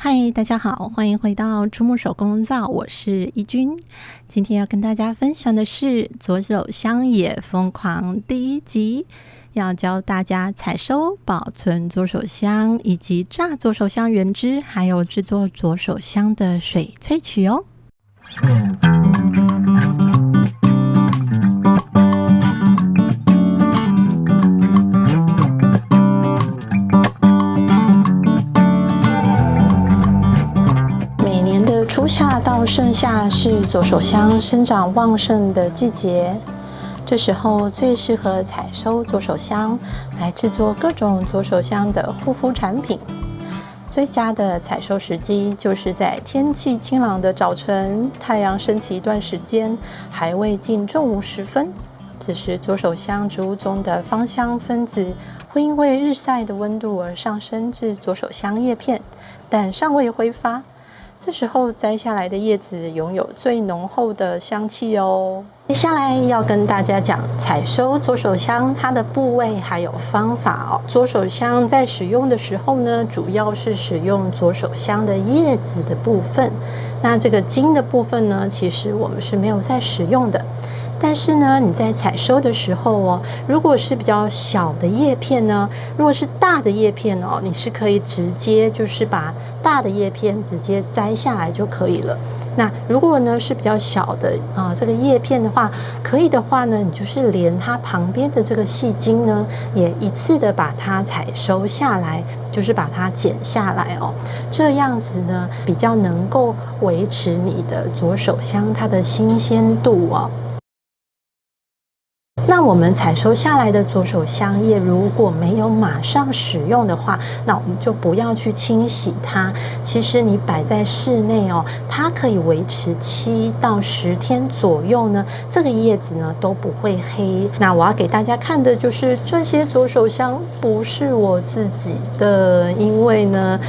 嗨，大家好，歡迎回到初木手工皂，我是怡君。今天要跟大家分享的是左手香也瘋狂第1集，要教大家採收、保存左手香，以及榨左手香原汁，還有製作左手香的水萃取哦。初夏到盛夏是左手香生長旺盛的季節，這時候最適合採收左手香來製作各種左手香的護膚產品。最佳的採收時機就是在天氣晴朗的早晨，太陽升起一段時間，還未進中午時分。此時左手香植物中的芳香分子會因為日曬的溫度而上升至左手香葉片，但尚未揮發。這時候摘下來的葉子擁有最濃厚的香氣哦。接下來要跟大家講採收左手香它的部位還有方法哦。左手香在使用的時候呢，主要是使用左手香的葉子的部分。那這個莖的部分呢，其實我們是沒有在使用的。但是呢，你在採收的時候哦，如果是比較小的葉片呢，如果是大的葉片哦，你是可以直接就是把大的葉片直接摘下來就可以了。那如果呢是比較小的這個葉片的話，可以的話呢，你就是連它旁邊的這個細莖呢，也一次的把它採收下來，就是把它剪下來哦。這樣子呢，比較能夠維持你的左手香它的新鮮度哦。那我們採收下來的左手香葉，如果沒有馬上使用的話，那我們就不要去清洗它。其實你擺在室內哦，它可以維持7到10天左右呢，這個葉子呢都不會黑。那我要給大家看的就是這些左手香不是我自己的，因為呢，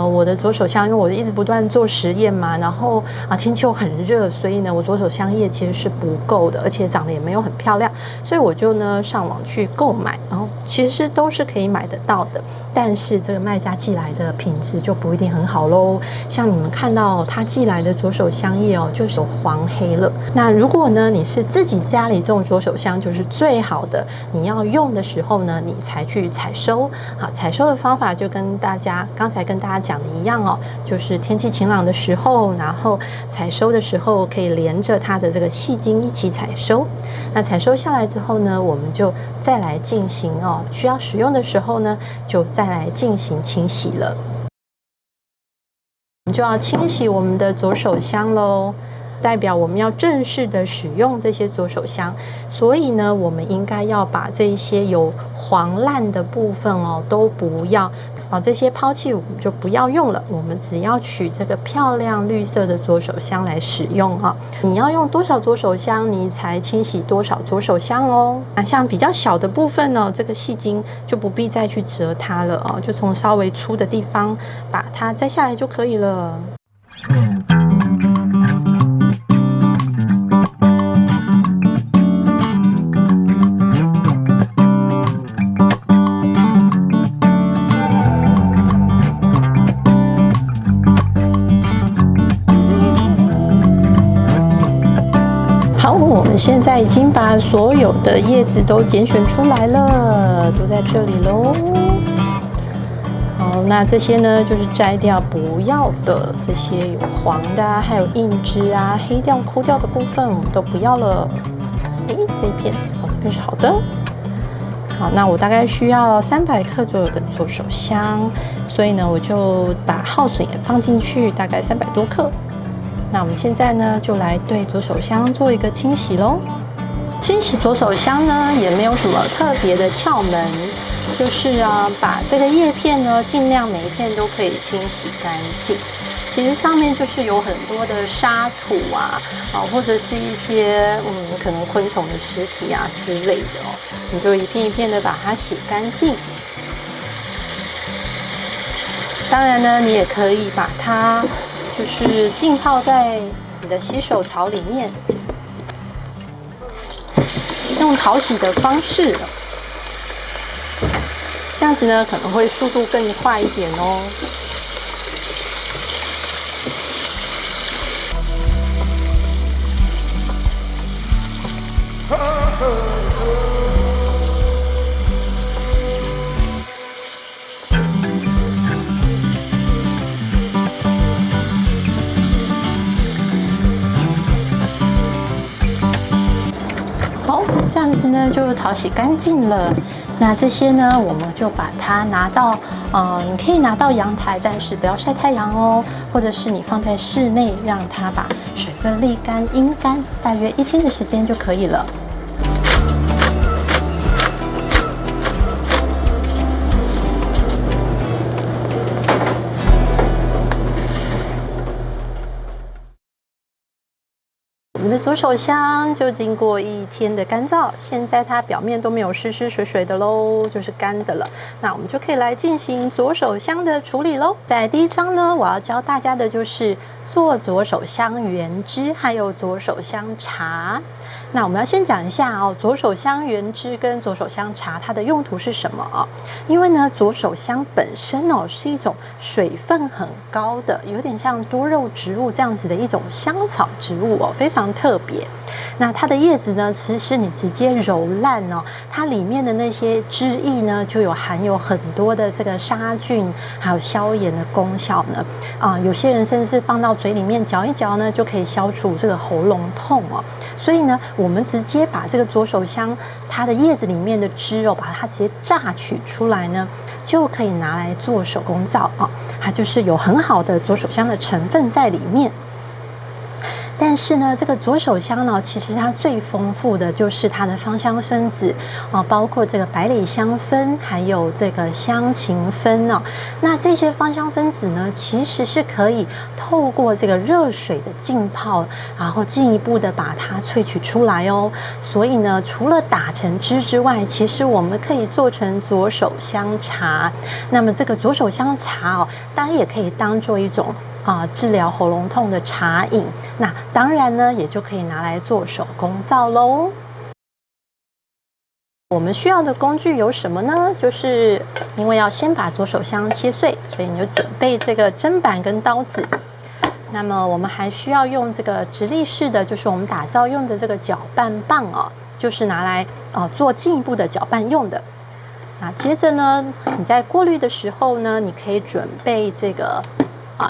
我的左手香，因為我一直不斷做實驗嘛，然後天氣又很熱，所以呢，我左手香葉其實是不夠的，而且長得也沒有很漂亮。所以我就呢上網去購買，然後其實都是可以買得到的，但是這個賣家寄來的品質就不一定很好嘍。像你們看到他寄來的左手香葉哦，就是有黃黑了。那如果呢你是自己家裡種左手香，就是最好的。你要用的時候呢，你才去採收。好，採收的方法就跟剛才跟大家講的一樣哦，就是天氣晴朗的時候，然後採收的時候可以連着它的這個細莖一起採收。那採收下來之後呢，我們就再來進行需要使用的時候呢，就再來進行清洗了。我們就要清洗我們的左手香嘍，代表我們要正式的使用這些左手香，所以呢，我們應該要把這些有黃爛的部分都不要這些拋棄我們就不要用了，我们只要取這個漂亮綠色的左手香來使用你要用多少左手香，你才清洗多少左手香哦。那像比較小的部分呢，這個細莖就不必再去折它了就從稍微粗的地方把它摘下來就可以了。我們現在已經把所有的葉子都揀選出來了，都在這裡嘍。好，那這些呢，就是摘掉不要的這些有黃的還有硬枝黑掉枯掉的部分，我們都不要了。這一片這邊是好的。好，那我大概需要300克左右的左手香，所以呢，我就把耗損也放進去，大概300多克。那我們現在呢，就來對左手香做一個清洗嘍。清洗左手香呢，也沒有什麼特別的竅門，就是把這個葉片呢，盡量每一片都可以清洗乾淨。其實上面就是有很多的沙土或者是一些可能昆蟲的屍體之類的你就一片一片的把它洗乾淨。當然呢，你也可以把它就是浸泡在你的洗手槽裡面，用淘洗的方式，这樣子呢可能會速度更快一點哦。好，这樣子呢就淘洗乾淨了。那這些呢，我們就把它拿到，你可以拿到陽台，但是不要曬太陽哦，或者是你放在室內，讓它把水分瀝乾、陰乾，大約1天的時間就可以了。我们的左手香就經過1天的乾燥，現在它表面都沒有濕濕水水的嘍，就是乾的了。那我們就可以來進行左手香的處理嘍。在第一章呢，我要教大家的就是做左手香原汁，還有左手香茶。那我們要先講一下哦，左手香原汁跟左手香茶它的用途是什麼啊？因為呢，左手香本身哦是一種水分很高的，有點像多肉植物這樣子的一種香草植物哦，非常特別。那它的葉子呢，其實你直接揉爛哦，它裡面的那些汁液呢，就含有很多的這個殺菌還有消炎的功效呢。有些人甚至是放到嘴裡面嚼一嚼呢，就可以消除這個喉嚨痛哦。所以呢，我們直接把這個左手香它的葉子裡面的汁哦，把它直接榨取出來呢，就可以拿來做手工皂啊。它就是有很好的左手香的成分在裡面。但是呢，這個左手香呢，其實它最豐富的就是它的芳香分子啊，包括這個百里香酚，還有這個香芹酚哦。那這些芳香分子呢，其實是可以透過這個熱水的浸泡，然後進一步的把它萃取出來哦。所以呢，除了打成汁之外，其實我們可以做成左手香茶。那麼這個左手香茶哦，當然也可以當做一種治療喉嚨痛的茶飲，那當然呢，也就可以拿來做手工皂嘍。我們需要的工具有什麼呢？就是因為要先把左手香切碎，所以你就準備這個砧板跟刀子。那麼我們還需要用這個直立式的，就是我們打皂用的這個攪拌棒哦，就是拿來做進一步的攪拌用的。那接着呢，你在過濾的時候呢，你可以準備這個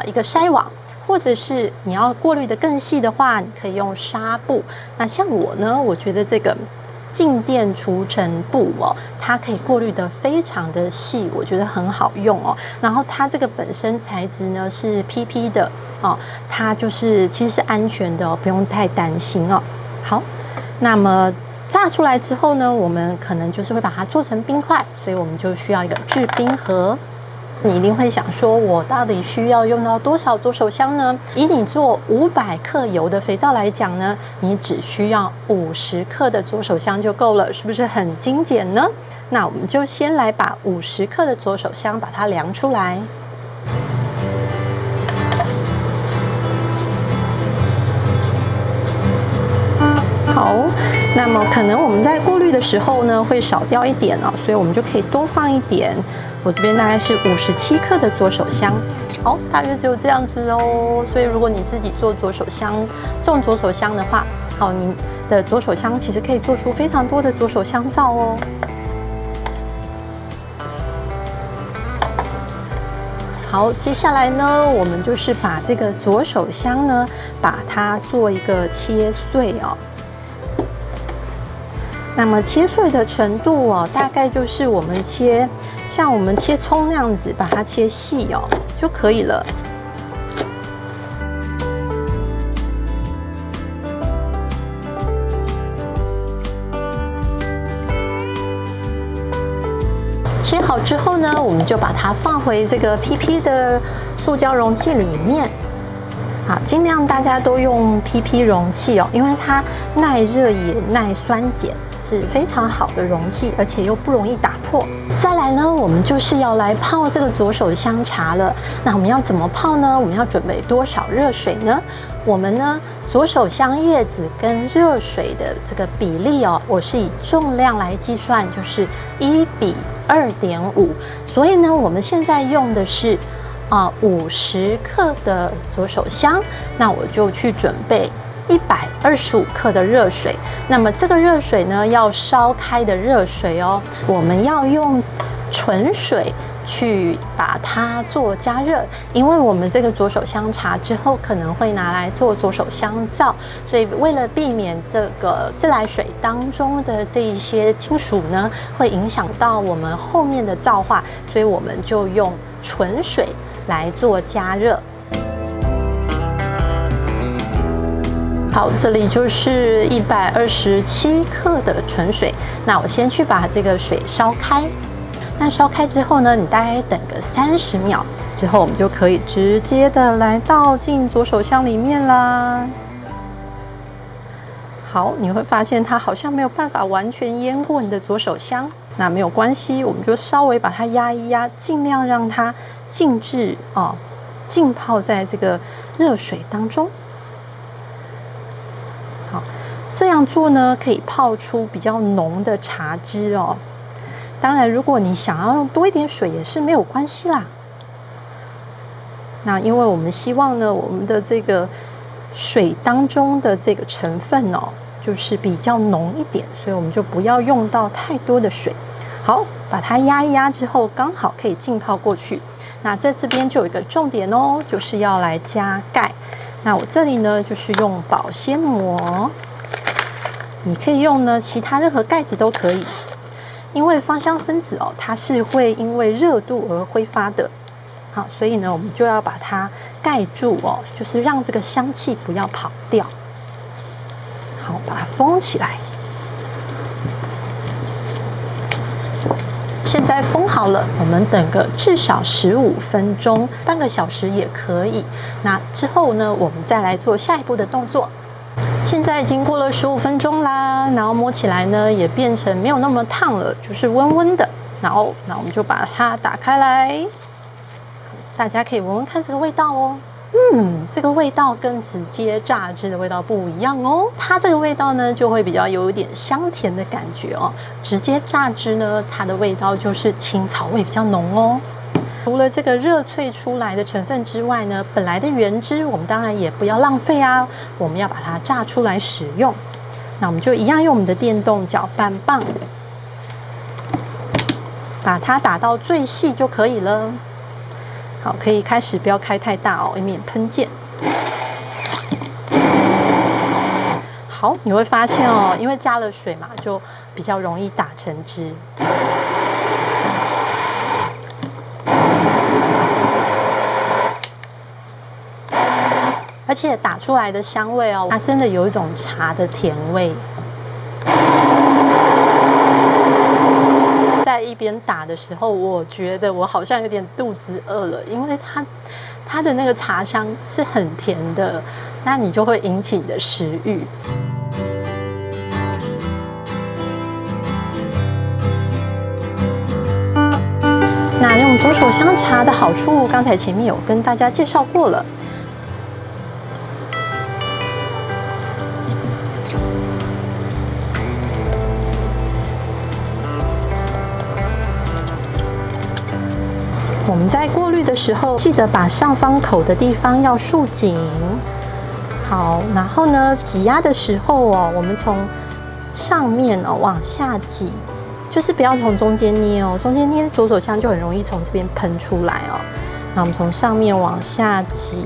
一個篩網，或者是你要過濾的更細的話，你可以用紗布。那像我呢，我覺得這個靜電除塵布哦，它可以過濾得非常的細，我覺得很好用哦。然後它這個本身材質呢是 PP 的哦，它就是其實是安全的哦，不用太擔心哦。好，那麼榨出來之後呢，我們可能就是會把它做成冰塊，所以我們就需要一個制冰盒。你一定會想說，我到底需要用到多少左手香呢？以你做500克油的肥皂來講呢，你只需要50克的左手香就夠了，是不是很精簡呢？那我們就先來把50克的左手香把它量出來。好，那麼可能我們在過濾的時候呢，會少掉一點哦，所以我們就可以多放一點。我這邊大概是57克的左手香，好，大約只有這樣子哦。所以如果你自己做左手香，種左手香的話，你的左手香其實可以做出非常多的左手香皂哦。好，接下來呢，我們就是把這個左手香呢，把它做一個切碎哦。那麼切碎的程度哦，大概就是我們像我們切蔥那樣子，把它切細哦就可以了。切好之後呢，我們就把它放回這個 PP 的塑膠容器裡面。好，盡量大家都用 PP 容器哦，因為它耐熱也耐酸鹼，是非常好的容器，而且又不容易打破。再來呢，我們就是要來泡這個左手香茶了。那我們要怎麼泡呢？我們要準備多少熱水呢？我們呢，左手香葉子跟熱水的這個比例哦，我是以重量來計算，就是1比2.5。所以呢，我們現在用的是50克的左手香，那我就去準備125克的熱水。那麼這個熱水呢，要燒開的熱水哦，我們要用純水去把它做加熱，因為我們這個左手香茶之後可能會拿来做左手香皂，所以為了避免這個自來水當中的這一些金屬呢，會影響到我們後面的皂化，所以我們就用純水來做加熱。好，這裡就是127克的純水，那我先去把這個水燒開。那燒開之後呢，你大概等個30秒之後，我們就可以直接的來倒進左手香裡面啦。好，你會發現它好像沒有辦法完全淹過你的左手香，那沒有關係，我們就稍微把它壓一壓，盡量讓它靜置哦，浸泡在這個熱水當中。好，這樣做呢，可以泡出比較濃的茶汁哦。當然，如果你想要用多一點水也是沒有關係啦。那因為我們希望呢，我們的這個水當中的這個成分哦，就是比較濃一點，所以我們就不要用到太多的水。好，把它壓一壓之後，剛好可以浸泡過去。那在這邊就有一個重點哦，就是要來加蓋。那我這裡呢，就是用保鮮膜，你可以用呢其他任何蓋子都可以。因為芳香分子哦，它是會因為熱度而揮發的，好，所以呢，我們就要把它蓋住哦，就是讓這個香氣不要跑掉。好，把它封起來。現在封好了，我們等個至少15分鐘，半個小時也可以。那之後呢，我们再來做下一步的動作。現在已經過了15分鐘啦，然後摸起來呢也變成沒有那麼燙了，就是溫溫的。然後，那我們就把它打開來，大家可以聞聞看這個味道哦。這個味道跟直接榨汁的味道不一樣哦。它這個味道呢就會比較有一點香甜的感覺哦。直接榨汁呢，它的味道就是青草味比較濃哦。除了這個熱萃出來的成分之外呢，本來的原汁我們當然也不要浪費啊，我們要把它榨出來使用。那我們就一樣用我們的電動攪拌棒，把它打到最細就可以了。好，可以開始，不要開太大哦，以免噴濺。好，你會發現哦，因為加了水嘛，就比較容易打成汁。而且打出來的香味哦，它真的有一種茶的甜味。在一邊打的時候，我覺得我好像有點肚子餓了，因為它的那個茶香是很甜的，那你就會引起你的食慾。那用左手香茶的好處，剛才前面有跟大家介紹過了。我們在過濾的時候，記得把上方口的地方要束緊。好，然後呢，擠壓的時候哦，我們從上面哦往下擠，就是不要從中間捏哦，中間捏左手香就很容易從這邊噴出來哦。那我們從上面往下擠。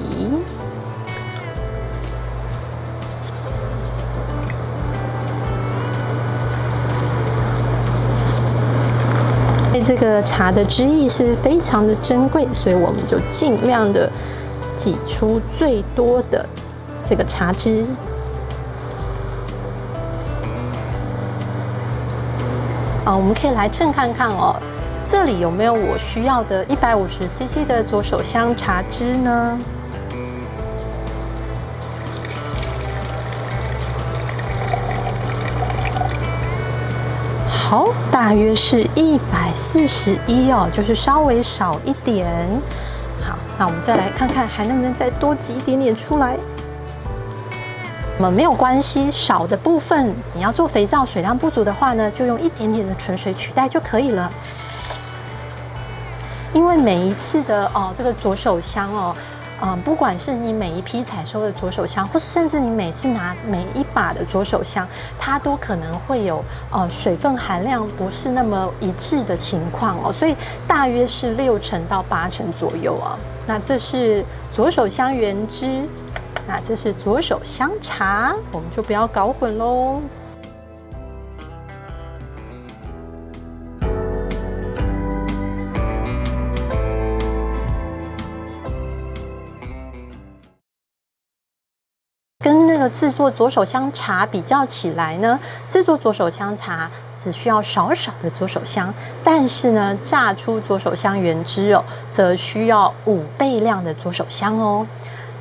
這個茶的汁液是非常的珍貴，所以我們就盡量的擠出最多的這個茶汁。我們可以來稱看看哦，這裡有沒有我需要的150cc 的左手香茶汁呢？好，大約是141哦，就是稍微少一點。好，那我們再來看看還能不能再多擠一點點出來。沒有關係，少的部分你要做肥皂，水量不足的話呢，就用一點點的純水取代就可以了。因為每一次的这個左手香不管是你每一批採收的左手香，或是甚至你每次拿每一把的左手香，它都可能會有水分含量不是那麼一致的情況哦，所以大約是6%到8%左右啊。那這是左手香原汁，那這是左手香茶，我們就不要搞混嘍。跟那個製作左手香茶比較起來呢，製作左手香茶只需要少少的左手香，但是呢，榨出左手香原汁哦，則需要5倍量的左手香哦。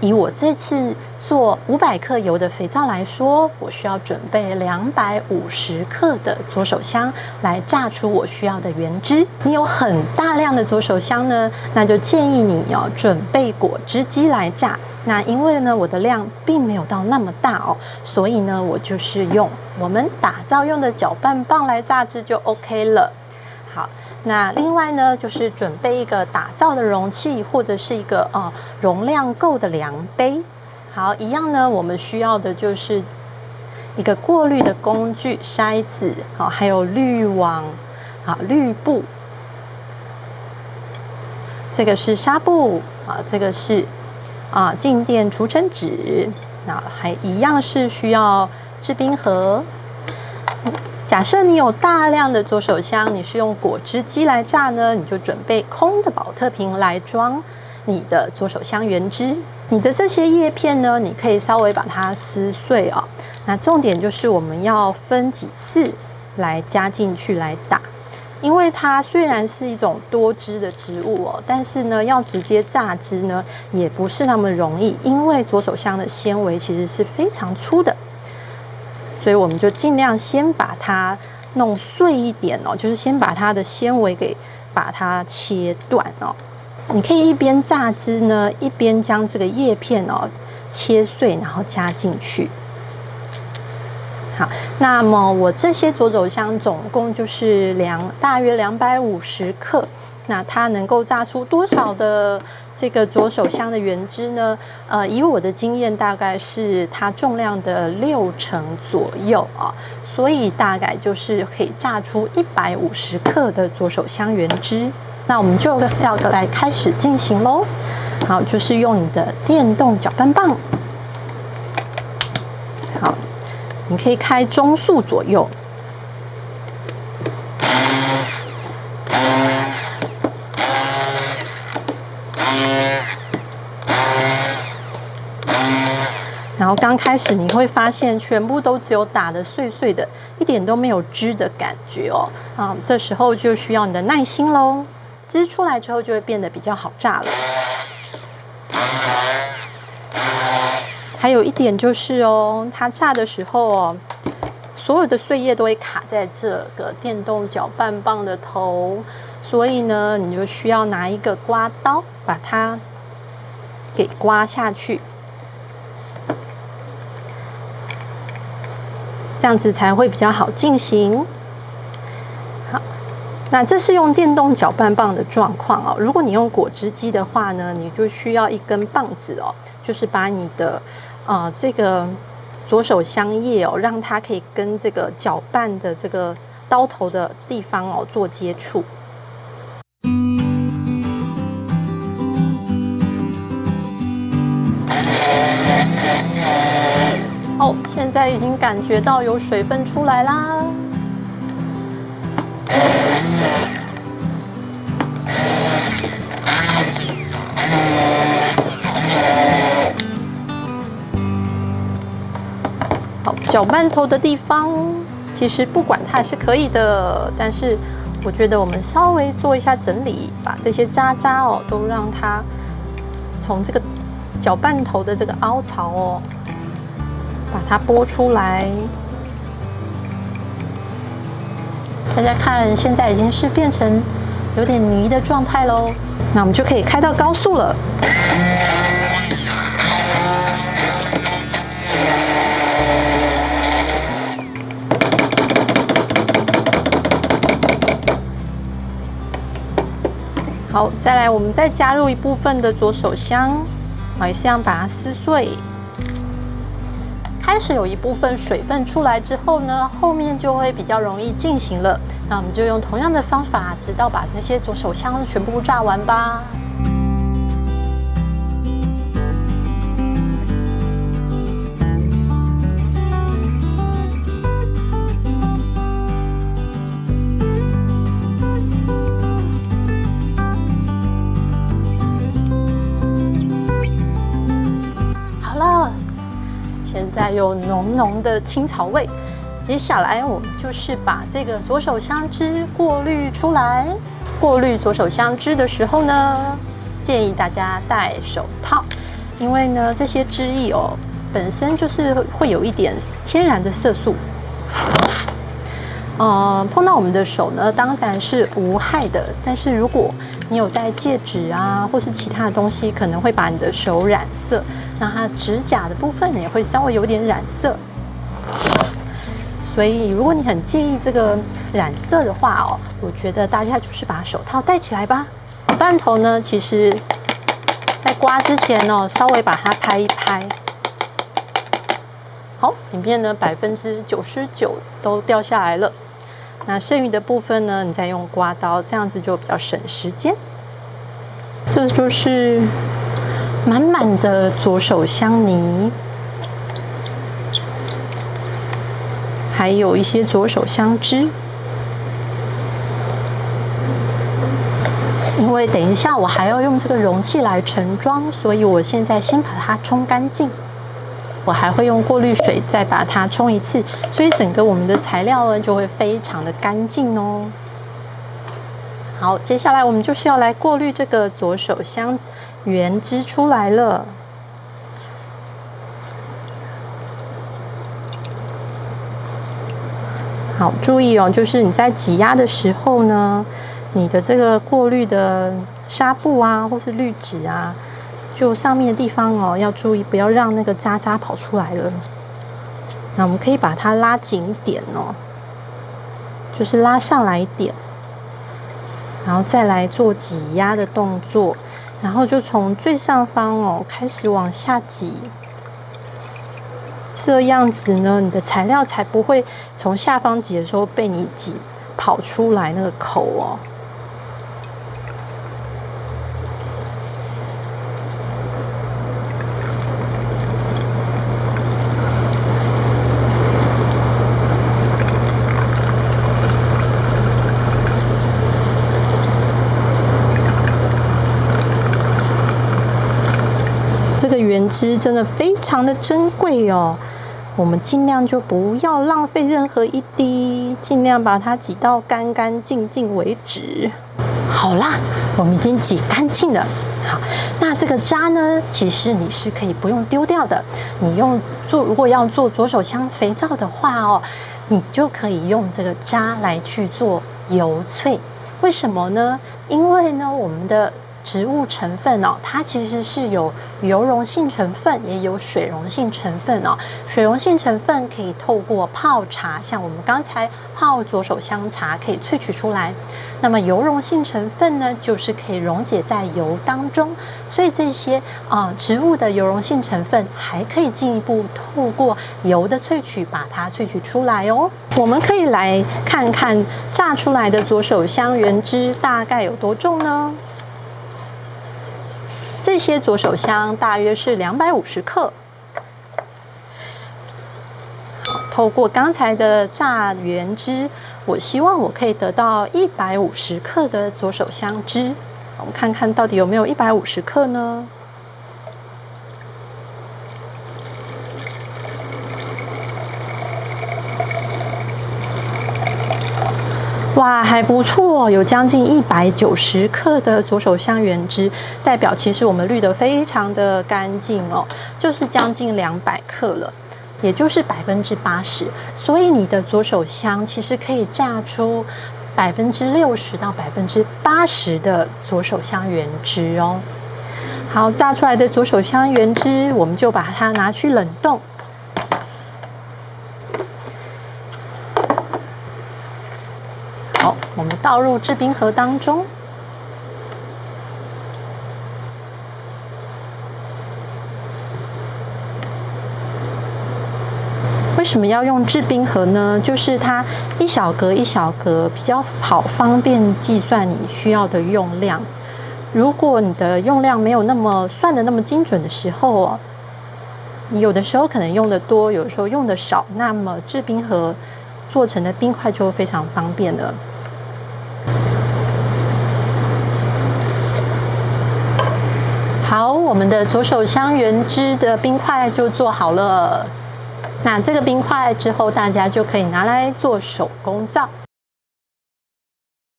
以我這次做500克油的肥皂來說，我需要準備250克的左手香來榨出我需要的原汁。你有很大量的左手香呢，那就建議你要準備果汁機來榨。那因為呢，我的量並沒有到那麼大哦，所以呢，我就是用我們打造用的攪拌棒來榨汁就 OK 了。好，那另外呢，就是準備一個打造的容器，或者是一個容量夠的量杯。好，一樣呢，我們需要的就是一個過濾的工具，篩子，好，還有濾網，好，濾布。這個是紗布，啊，這個是靜電除塵紙，那還一樣是需要制冰盒。假設你有大量的左手香，你是用果汁機來榨呢，你就準備空的寶特瓶來裝你的左手香原汁。你的這些葉片呢，你可以稍微把它撕碎哦。那重點就是我們要分幾次來加進去來打，因為它雖然是一種多汁的植物哦，但是呢，要直接榨汁呢也不是那麼容易，因為左手香的纖維其實是非常粗的。所以我們就盡量先把它弄碎一點哦，就是先把它的纖維把它切斷哦。你可以一邊榨汁呢，一邊將這個葉片哦切碎，然後加進去。好，那麼我這些左手香總共就是大約250克。那它能夠榨出多少的這個左手香的原汁呢？以我的經驗，大概是它重量的60%左右啊，所以大概就是可以榨出150克的左手香原汁。那我們就要來開始進行嘍。好，就是用你的電動攪拌棒。好，你可以開中速左右。然後剛開始你會發現全部都只有打得碎碎的，一點都沒有汁的感覺哦。這時候就需要你的耐心嘍。汁出來之後就會變得比較好榨了。還有一點就是哦，它榨的時候哦，所有的碎葉都會卡在這個電動攪拌棒的頭，所以呢，你就需要拿一個刮刀把它給刮下去。這樣子才會比較好進行。好，那這是用電動攪拌棒的狀況哦。如果你用果汁機的話呢，你就需要一根棒子哦，就是把你的這個左手香葉哦，讓它可以跟這個攪拌的這個刀頭的地方哦做接觸。哦，現在已經感覺到有水分出來啦。好，攪拌頭的地方其實不管它是可以的，但是我覺得我們稍微做一下整理，把這些渣渣哦都讓它從這個攪拌頭的這個凹槽哦，把它撥出來。大家看，現在已經是變成有點泥的狀態嘍。那我們就可以開到高速了。好，再来，我們再加入一部分的左手香。好，也是這樣把它撕碎。開始有一部分水分出來之後呢，後面就會比較容易進行了。那我們就用同樣的方法，直到把這些左手香全部炸完吧。现在有濃濃的青草味，接下來我們就是把這個左手香汁過濾出來。過濾左手香汁的時候呢，建議大家戴手套，因為呢這些汁液哦本身就是會有一點天然的色素，碰到我們的手呢當然是無害的，但是如果你有戴戒指啊，或是其他的東西，可能會把你的手染色。那它指甲的部分也會稍微有點染色，所以如果你很介意這個染色的話哦，我覺得大家就是把手套戴起來吧。罐頭呢，其實在刮之前哦，稍微把它拍一拍，好，裡面呢99%都掉下來了。那剩餘的部分呢，你再用刮刀，這樣子就比較省時間。這就是滿滿的左手香泥，還有一些左手香汁。因為等一下我還要用這個容器來盛裝，所以我現在先把它沖乾淨。我還會用過濾水再把它沖一次，所以整個我們的材料呢就會非常的乾淨哦。好，接下來我們就是要來過濾這個左手香原汁出來了。好，注意哦，就是你在擠壓的時候呢，你的這個過濾的紗布啊，或是濾紙啊，就上面的地方哦，要注意不要讓那個渣渣跑出來了。那我們可以把它拉緊一點哦，就是拉上來一點。然後再來做擠壓的動作，然後就從最上方哦開始往下擠，這樣子呢，你的材料才不會從下方擠的時候被你擠跑出來那個口哦。这個原汁真的非常的珍貴哦，我們盡量就不要浪費任何一滴，盡量把它擠到乾乾淨淨為止。好啦，我們已經擠乾淨了。好，那這個渣呢，其實你是可以不用丟掉的。你如果要做左手香肥皂的話哦，你就可以用這個渣來去做油萃。為什麼呢？因為呢，我們的植物成分哦，它其實是有油溶性成分，也有水溶性成分哦。水溶性成分可以透過泡茶，像我们刚才泡左手香茶可以萃取出來。那麼油溶性成分呢，就是可以溶解在油當中。所以這些植物的油溶性成分還可以進一步透過油的萃取把它萃取出來哦。我們可以來看看榨出來的左手香原汁大概有多重呢？這些左手香大約是250克。透過剛才的榨原汁，我希望我可以得到150克的左手香汁。我們看看到底有沒有150克呢？哇，還不錯，有將近190克的左手香原汁，代表其實我們濾得非常的乾淨哦，就是將近200克了，也就是80%。所以你的左手香其實可以榨出60%到80%的左手香原汁哦。好，榨出來的左手香原汁，我們就把它拿去冷凍。好，我們倒入制冰盒當中。為什麼要用制冰盒呢？就是它一小格一小格，比較好方便計算你需要的用量。如果你的用量沒有那麼算得那麼精準的時候，你有的时候可能用的多，有的時候用的少，那麼制冰盒做成的冰塊就非常方便了。好，我們的左手香原汁的冰塊就做好了。那這個冰塊之後，大家就可以拿來做手工皂。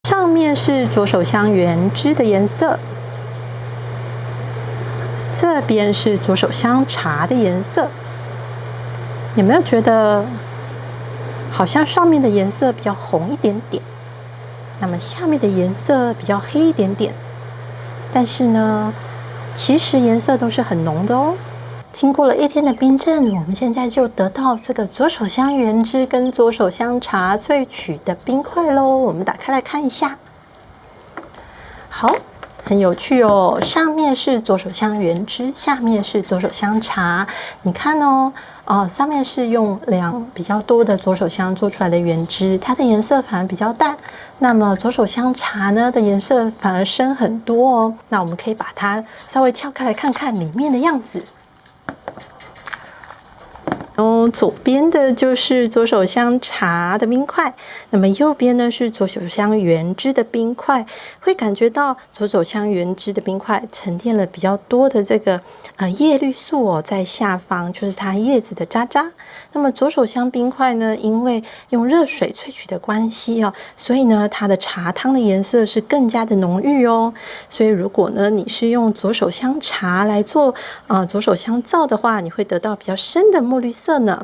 上面是左手香原汁的顏色，這邊是左手香茶的顏色。有沒有覺得好像上面的顏色比較紅一點點，那麼下面的顏色比較黑一點點？但是呢，其實顏色都是很濃的哦。經過了1天的冰鎮，我們現在就得到這個左手香原汁跟左手香茶萃取的冰塊嘍。我們打開來看一下，好，很有趣哦。上面是左手香原汁，下面是左手香茶。你看哦，上面是用量比較多的左手香做出來的原汁，它的顏色反而比較淡。那麼左手香茶呢的顏色反而深很多哦。那我們可以把它稍微撬開來看看裡面的樣子。左邊的就是左手香茶的冰塊，那麼右邊呢是左手香原汁的冰塊。會感覺到左手香原汁的冰塊沉澱了比較多的這個葉綠素哦，在下方就是它葉子的渣渣。那麼左手香冰塊呢，因為用熱水萃取的關係哦，所以呢它的茶湯的顏色是更加的濃郁哦。所以如果呢你是用左手香茶來做左手香皂的話，你會得到比較深的墨綠色呢。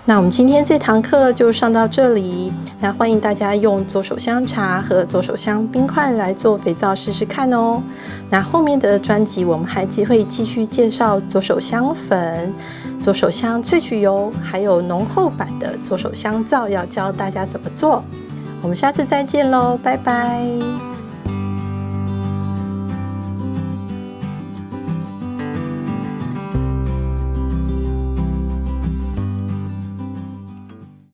那我們今天這堂課就上到這裡，那歡迎大家用左手香茶和左手香冰塊來做肥皂試試看哦。那後面的專輯我們還會繼續介紹左手香粉、左手香萃取油，還有濃厚版的左手香皂要教大家怎麼做。我們下次再見嘍，拜拜。